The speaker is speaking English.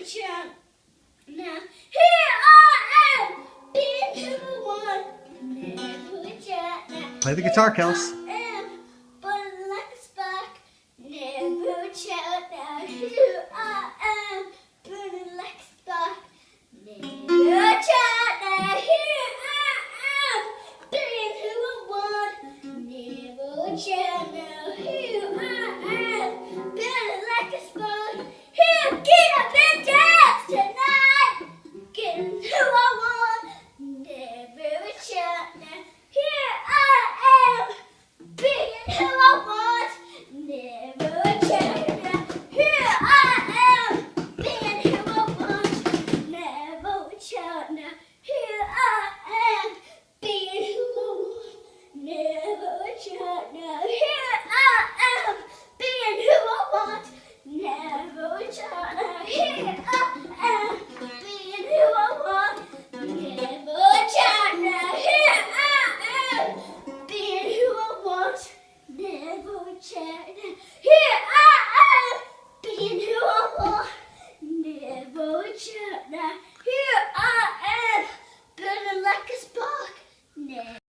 child. Now here I am, being who I want. Never a child. Now Play the guitar, Kels. I am, burning like a spark. Never a child. Now here I am, burning like a spark. Never a child. Now here I am, being who I want. Never a child. Now here I am, burning like a spark. Here, get up and dance tonight. Getting who I want. Never a child. Now here I am, being who I want. Never a child. Now here I am, being who I want. Never a child. Now here I am, being who I want. Never a child. Now here I am, being who I want. Never a child. Now here I am, being who I want. Never a child. Now here I am, being who I want. Never a child. Now here I am, being who I want. Never a child. Now